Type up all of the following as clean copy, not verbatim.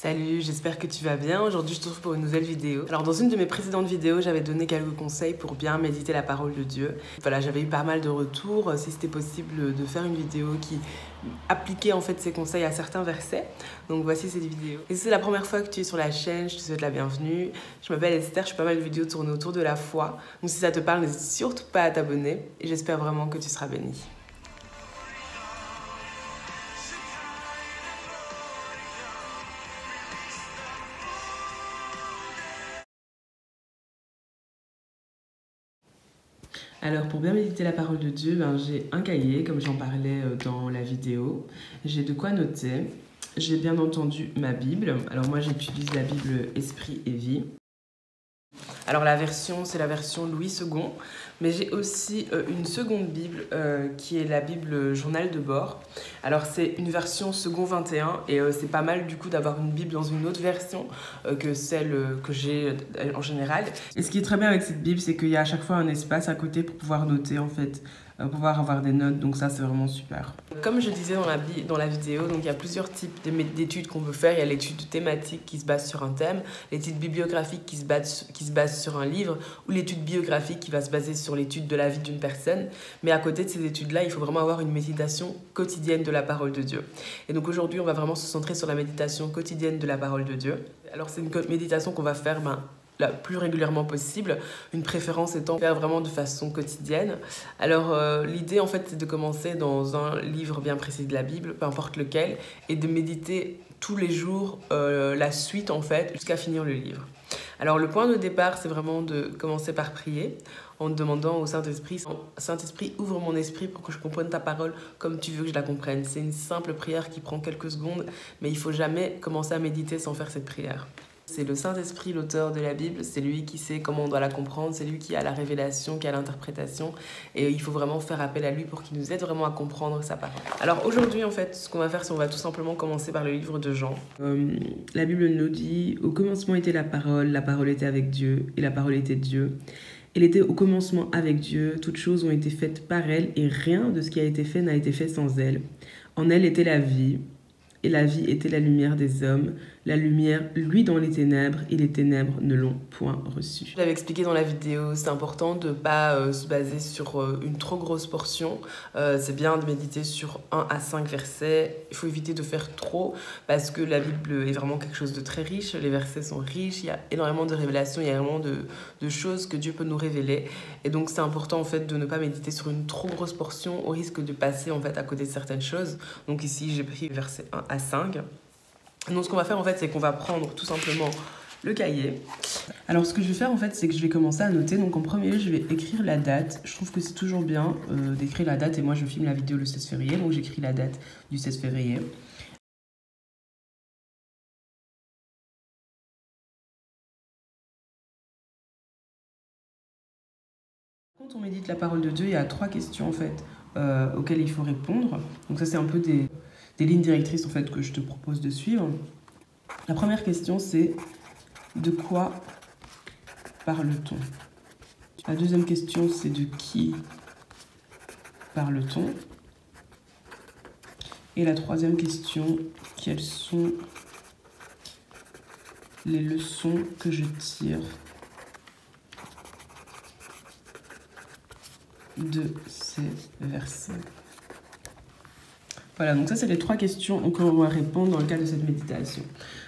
Salut, j'espère que tu vas bien. Aujourd'hui, je te retrouve pour une nouvelle vidéo. Alors, dans une de mes précédentes vidéos, j'avais donné quelques conseils pour bien méditer la parole de Dieu. Voilà, j'avais eu pas mal de retours, si c'était possible de faire une vidéo qui appliquait en fait ces conseils à certains versets. Donc, voici cette vidéo. Et si c'est la première fois que tu es sur la chaîne, je te souhaite la bienvenue. Je m'appelle Esther, je fais pas mal de vidéos tournées autour de la foi. Donc, si ça te parle, n'hésite surtout pas à t'abonner. Et j'espère vraiment que tu seras béni. Alors pour bien méditer la parole de Dieu, j'ai un cahier, comme j'en parlais dans la vidéo. J'ai de quoi noter. J'ai bien entendu ma Bible. Alors moi j'utilise la Bible Esprit et Vie. Alors la version, c'est la version Louis II, mais j'ai aussi une seconde Bible qui est la Bible Journal de bord. Alors c'est une version second 21 et c'est pas mal du coup d'avoir une Bible dans une autre version que celle que j'ai en général. Et ce qui est très bien avec cette Bible, c'est qu'il y a à chaque fois un espace à côté pour pouvoir noter en fait, pouvoir avoir des notes, donc ça c'est vraiment super. Comme je disais dans la vidéo, donc il y a plusieurs types d'études qu'on peut faire. Il y a l'étude thématique qui se base sur un thème, l'étude bibliographique qui se base sur un livre, ou l'étude biographique qui va se baser sur l'étude de la vie d'une personne. Mais à côté de ces études-là, il faut vraiment avoir une méditation quotidienne de la parole de Dieu. Et donc aujourd'hui, on va vraiment se centrer sur la méditation quotidienne de la parole de Dieu. Alors c'est une méditation qu'on va faire la plus régulièrement possible, une préférence étant faire vraiment de façon quotidienne. Alors l'idée en fait c'est de commencer dans un livre bien précis de la Bible, peu importe lequel, et de méditer tous les jours la suite en fait jusqu'à finir le livre. Alors le point de départ c'est vraiment de commencer par prier en demandant au Saint-Esprit « Saint-Esprit, ouvre mon esprit pour que je comprenne ta parole comme tu veux que je la comprenne ». C'est une simple prière qui prend quelques secondes, mais il ne faut jamais commencer à méditer sans faire cette prière. C'est le Saint-Esprit, l'auteur de la Bible, c'est lui qui sait comment on doit la comprendre, c'est lui qui a la révélation, qui a l'interprétation, et il faut vraiment faire appel à lui pour qu'il nous aide vraiment à comprendre sa parole. Alors aujourd'hui, en fait, ce qu'on va faire, c'est qu'on va tout simplement commencer par le livre de Jean. La Bible nous dit « Au commencement était la parole était avec Dieu, et la parole était Dieu. Elle était au commencement avec Dieu, toutes choses ont été faites par elle, et rien de ce qui a été fait n'a été fait sans elle. En elle était la vie, et la vie était la lumière des hommes. La lumière, lui, dans les ténèbres, et les ténèbres ne l'ont point reçue. » Je l'avais expliqué dans la vidéo, c'est important de ne pas se baser sur une trop grosse portion. C'est bien de méditer sur 1 à 5 versets. Il faut éviter de faire trop parce que la Bible est vraiment quelque chose de très riche. Les versets sont riches, il y a énormément de révélations, il y a énormément de choses que Dieu peut nous révéler. Et donc c'est important en fait de ne pas méditer sur une trop grosse portion au risque de passer en fait à côté de certaines choses. Donc ici j'ai pris versets 1 à 5. Donc ce qu'on va faire en fait, c'est qu'on va prendre tout simplement le cahier. Alors ce que je vais faire en fait, c'est que je vais commencer à noter. Donc en premier lieu, je vais écrire la date. Je trouve que c'est toujours bien d'écrire la date et moi je filme la vidéo le 16 février, donc j'écris la date du 16 février. Quand on médite la parole de Dieu, il y a 3 questions en fait auxquelles il faut répondre. Donc ça c'est un peu des lignes directrices en fait que je te propose de suivre. La première question c'est de quoi parle-t-on? La deuxième question c'est de qui parle-t-on? Et la troisième question, quelles sont les leçons que je tire de ces versets? Voilà, donc ça c'est les 3 questions qu'on va répondre dans le cadre de cette méditation.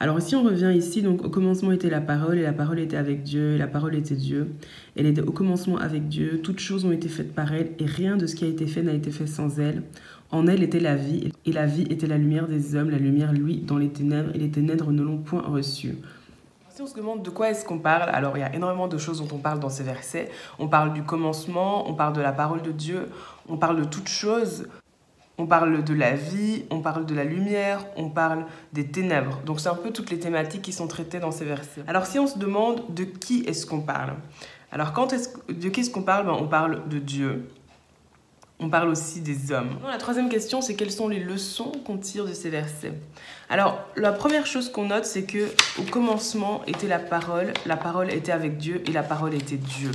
Alors si on revient ici, donc au commencement était la parole, et la parole était avec Dieu, et la parole était Dieu. Elle était au commencement avec Dieu, toutes choses ont été faites par elle, et rien de ce qui a été fait n'a été fait sans elle. En elle était la vie, et la vie était la lumière des hommes, la lumière, lui, dans les ténèbres, et les ténèbres ne l'ont point reçue. Si on se demande de quoi est-ce qu'on parle, alors il y a énormément de choses dont on parle dans ces versets. On parle du commencement, on parle de la parole de Dieu, on parle de toutes choses. On parle de la vie, on parle de la lumière, on parle des ténèbres. Donc c'est un peu toutes les thématiques qui sont traitées dans ces versets. Alors si on se demande de qui est-ce qu'on parle, alors de qui est-ce qu'on parle, on parle de Dieu. On parle aussi des hommes. La troisième question, c'est quelles sont les leçons qu'on tire de ces versets? Alors la première chose qu'on note, c'est que au commencement était la parole était avec Dieu et la parole était Dieu.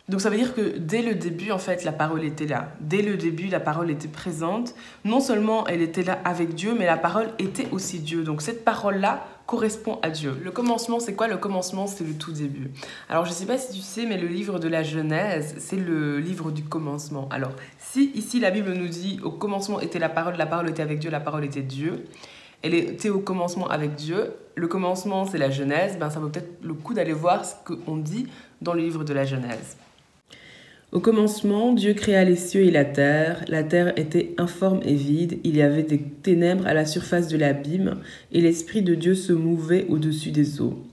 Donc ça veut dire que dès le début, en fait, la parole était là. Dès le début, la parole était présente. Non seulement elle était là avec Dieu, mais la parole était aussi Dieu. Donc cette parole-là correspond à Dieu. Le commencement, c'est quoi? Le commencement, c'est le tout début. Alors je ne sais pas si tu sais, mais le livre de la Genèse, c'est le livre du commencement. Alors si ici la Bible nous dit au commencement était la parole était avec Dieu, la parole était Dieu. Elle était au commencement avec Dieu. Le commencement, c'est la Genèse. Ben, ça vaut peut-être le coup d'aller voir ce qu'on dit dans le livre de la Genèse. Au commencement, Dieu créa les cieux et la terre. La terre était informe et vide. Il y avait des ténèbres à la surface de l'abîme, et l'Esprit de Dieu se mouvait au-dessus des eaux.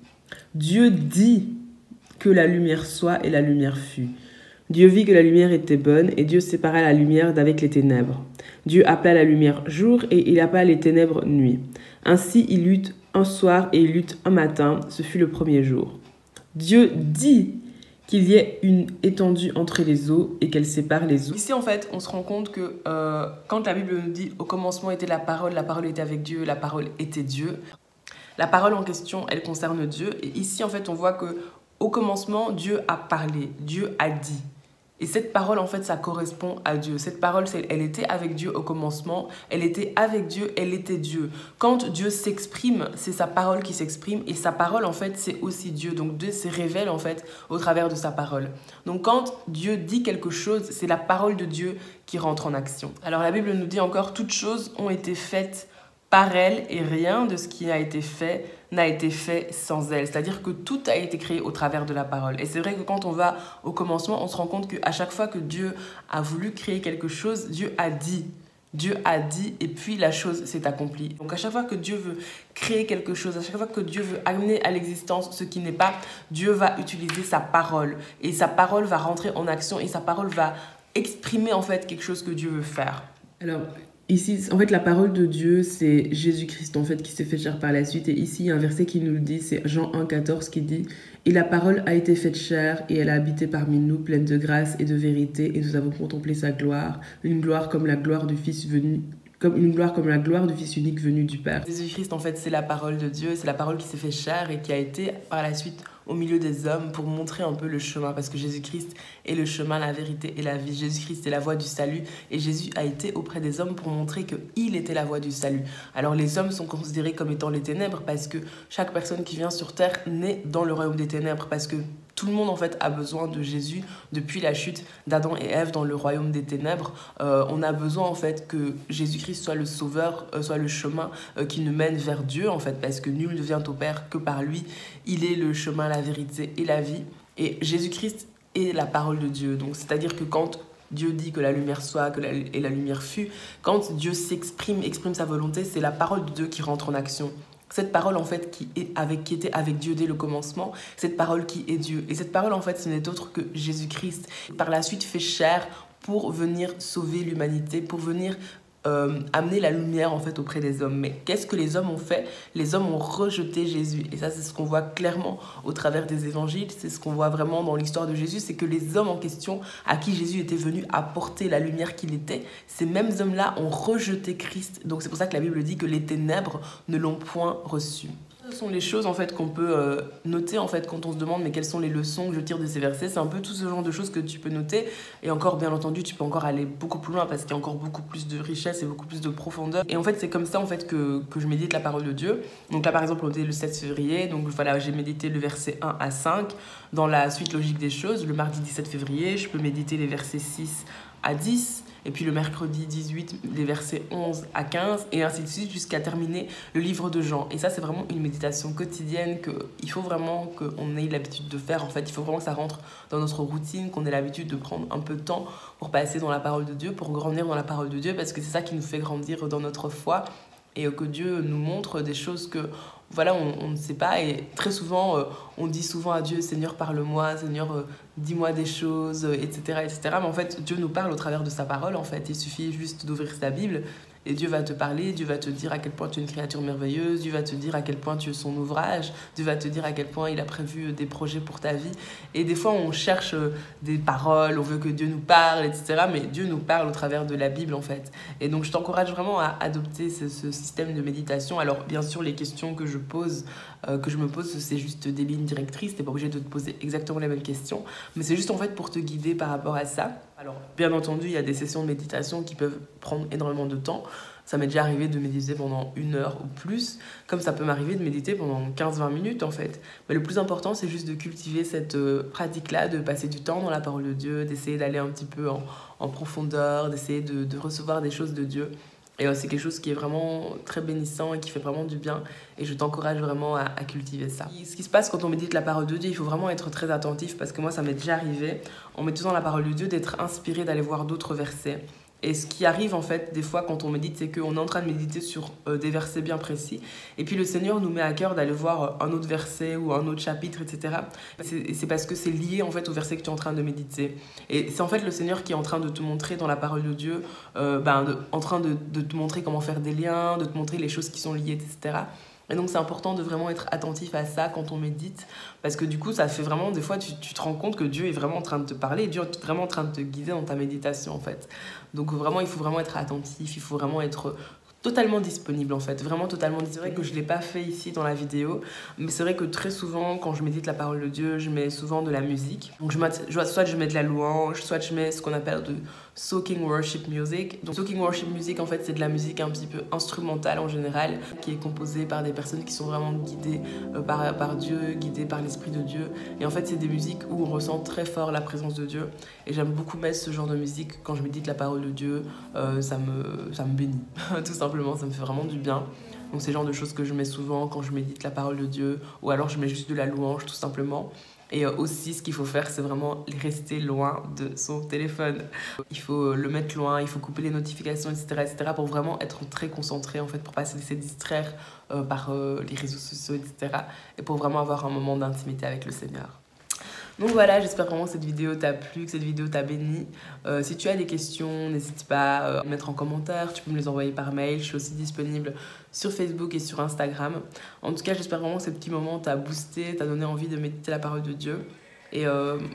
Dieu dit que la lumière soit, et la lumière fut. Dieu vit que la lumière était bonne, et Dieu sépara la lumière d'avec les ténèbres. Dieu appela la lumière jour, et il appela les ténèbres nuit. Ainsi il eut un soir et il eut un matin, ce fut le premier jour. Dieu dit qu'il y ait une étendue entre les eaux et qu'elle sépare les eaux. Ici, en fait, on se rend compte que quand la Bible nous dit « au commencement était la parole était avec Dieu, la parole était Dieu », la parole en question, elle concerne Dieu. Et ici, en fait, on voit que au commencement, Dieu a parlé, Dieu a dit. Et cette parole, en fait, ça correspond à Dieu. Cette parole, elle était avec Dieu au commencement. Elle était avec Dieu, elle était Dieu. Quand Dieu s'exprime, c'est sa parole qui s'exprime. Et sa parole, en fait, c'est aussi Dieu. Donc, Dieu se révèle, en fait, au travers de sa parole. Donc, quand Dieu dit quelque chose, c'est la parole de Dieu qui rentre en action. Alors, la Bible nous dit encore, toutes choses ont été faites par elle et rien de ce qui a été fait n'a été fait sans elle. C'est-à-dire que tout a été créé au travers de la parole. Et c'est vrai que quand on va au commencement, on se rend compte qu'à chaque fois que Dieu a voulu créer quelque chose, Dieu a dit. Dieu a dit et puis la chose s'est accomplie. Donc à chaque fois que Dieu veut créer quelque chose, à chaque fois que Dieu veut amener à l'existence ce qui n'est pas, Dieu va utiliser sa parole. Et sa parole va rentrer en action et sa parole va exprimer en fait quelque chose que Dieu veut faire. Alors, ici, en fait, la parole de Dieu, c'est Jésus-Christ, en fait, qui s'est fait chair par la suite. Et ici, il y a un verset qui nous le dit, c'est Jean 1,14 qui dit « Et la parole a été faite chair, et elle a habité parmi nous, pleine de grâce et de vérité, et nous avons contemplé sa gloire, une gloire comme la gloire du Fils venu, comme la gloire du Fils unique venu du Père. » Jésus-Christ, en fait, c'est la parole de Dieu, c'est la parole qui s'est fait chair et qui a été, par la suite, au milieu des hommes pour montrer un peu le chemin, parce que Jésus-Christ est le chemin, la vérité et la vie. Jésus-Christ est la voie du salut et Jésus a été auprès des hommes pour montrer qu'il était la voie du salut. Alors les hommes sont considérés comme étant les ténèbres parce que chaque personne qui vient sur terre naît dans le royaume des ténèbres, parce que tout le monde en fait a besoin de Jésus depuis la chute d'Adam et Ève dans le royaume des ténèbres. On a besoin en fait que Jésus-Christ soit le sauveur, soit le chemin qui nous mène vers Dieu en fait, parce que nul ne vient au Père que par lui. Il est le chemin, la vérité et la vie. Et Jésus-Christ est la parole de Dieu. Donc c'est-à-dire que quand Dieu dit que la lumière soit, et la lumière fut, quand Dieu exprime sa volonté, c'est la parole de Dieu qui rentre en action. Cette parole, en fait, qui était avec Dieu dès le commencement, cette parole qui est Dieu. Et cette parole, en fait, ce n'est autre que Jésus-Christ. Par la suite, fait chair pour venir sauver l'humanité, pour venir amener la lumière, en fait, auprès des hommes. Mais qu'est-ce que les hommes ont fait? Les hommes ont rejeté Jésus. Et ça, c'est ce qu'on voit clairement au travers des évangiles. C'est ce qu'on voit vraiment dans l'histoire de Jésus. C'est que les hommes en question, à qui Jésus était venu apporter la lumière qu'il était, ces mêmes hommes-là ont rejeté Christ. Donc c'est pour ça que la Bible dit que les ténèbres ne l'ont point reçu. Ce sont les choses en fait qu'on peut noter en fait quand on se demande mais quelles sont les leçons que je tire de ces versets. C'est un peu tout ce genre de choses que tu peux noter, et encore bien entendu tu peux encore aller beaucoup plus loin parce qu'il y a encore beaucoup plus de richesse et beaucoup plus de profondeur. Et en fait c'est comme ça en fait que je médite la parole de Dieu. Donc là par exemple on était le 7 février, donc voilà, j'ai médité le verset 1 à 5 dans la suite logique des choses. Le mardi 17 février je peux méditer les versets 6 à 10. Et puis le mercredi 18, les versets 11 à 15, et ainsi de suite jusqu'à terminer le livre de Jean. Et ça, c'est vraiment une méditation quotidienne qu'il faut vraiment qu'on ait l'habitude de faire. En fait, il faut vraiment que ça rentre dans notre routine, qu'on ait l'habitude de prendre un peu de temps pour passer dans la parole de Dieu, pour grandir dans la parole de Dieu, parce que c'est ça qui nous fait grandir dans notre foi, et que Dieu nous montre des choses que voilà, on ne sait pas. Et très souvent, on dit souvent à Dieu, Seigneur, parle-moi, Seigneur, dis-moi des choses, etc., etc. Mais en fait, Dieu nous parle au travers de sa parole, en fait. Il suffit juste d'ouvrir sa Bible Et Dieu va te parler, Dieu va te dire à quel point tu es une créature merveilleuse, Dieu va te dire à quel point tu es son ouvrage, Dieu va te dire à quel point il a prévu des projets pour ta vie. Et des fois, on cherche des paroles, on veut que Dieu nous parle, etc. Mais Dieu nous parle au travers de la Bible, en fait. Et donc, je t'encourage vraiment à adopter ce système de méditation. Alors, bien sûr, les questions que je me pose, c'est juste des lignes directrices. Tu n'es pas obligé de te poser exactement les mêmes questions. Mais c'est juste, en fait, pour te guider par rapport à ça. Alors, bien entendu, il y a des sessions de méditation qui peuvent prendre énormément de temps. Ça m'est déjà arrivé de méditer pendant 1 heure ou plus, comme ça peut m'arriver de méditer pendant 15-20 minutes en fait. Mais le plus important, c'est juste de cultiver cette pratique-là, de passer du temps dans la parole de Dieu, d'essayer d'aller un petit peu en profondeur, d'essayer de recevoir des choses de Dieu. Et c'est quelque chose qui est vraiment très bénissant et qui fait vraiment du bien. Et je t'encourage vraiment à cultiver ça. Ce qui se passe quand on médite la parole de Dieu, il faut vraiment être très attentif parce que moi, ça m'est déjà arrivé, en méditant la parole de Dieu, d'être inspiré d'aller voir d'autres versets. Et ce qui arrive en fait des fois quand on médite, c'est qu'on est en train de méditer sur des versets bien précis. Et puis le Seigneur nous met à cœur d'aller voir un autre verset ou un autre chapitre, etc. C'est parce que c'est lié en fait au verset que tu es en train de méditer. Et c'est en fait le Seigneur qui est en train de te montrer dans la parole de Dieu, en train de te montrer comment faire des liens, de te montrer les choses qui sont liées, etc. Et donc c'est important de vraiment être attentif à ça quand on médite, parce que du coup ça fait vraiment, des fois tu te rends compte que Dieu est vraiment en train de te parler, et Dieu est vraiment en train de te guider dans ta méditation en fait. Donc vraiment il faut vraiment être attentif, il faut vraiment être totalement disponible en fait, vraiment totalement disponible. C'est vrai que je ne l'ai pas fait ici dans la vidéo, mais c'est vrai que très souvent quand je médite la parole de Dieu, je mets souvent de la musique. Donc soit je mets de la louange, soit je mets ce qu'on appelle de soaking worship music. Donc soaking worship music en fait c'est de la musique un petit peu instrumentale en général, qui est composée par des personnes qui sont vraiment guidées par Dieu, guidées par l'Esprit de Dieu. Et en fait c'est des musiques où on ressent très fort la présence de Dieu. Et j'aime beaucoup mettre ce genre de musique quand je médite la parole de Dieu, ça me bénit, tout simplement, ça me fait vraiment du bien. Donc c'est le genre de choses que je mets souvent quand je médite la parole de Dieu, ou alors je mets juste de la louange tout simplement. Et aussi, ce qu'il faut faire, c'est vraiment rester loin de son téléphone. Il faut le mettre loin, il faut couper les notifications, etc. pour vraiment être très concentré, en fait, pour pas se laisser distraire par les réseaux sociaux, etc. Et pour vraiment avoir un moment d'intimité avec le Seigneur. Donc voilà, j'espère vraiment que cette vidéo t'a plu, que cette vidéo t'a béni. Si tu as des questions, n'hésite pas à les mettre en commentaire, tu peux me les envoyer par mail. Je suis aussi disponible sur Facebook et sur Instagram. En tout cas, j'espère vraiment que ce petit moment t'a boosté, t'a donné envie de méditer la parole de Dieu. Et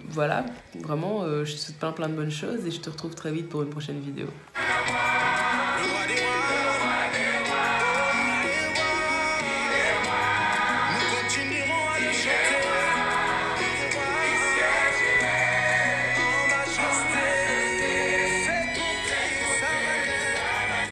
voilà, vraiment, je te souhaite plein de bonnes choses et je te retrouve très vite pour une prochaine vidéo.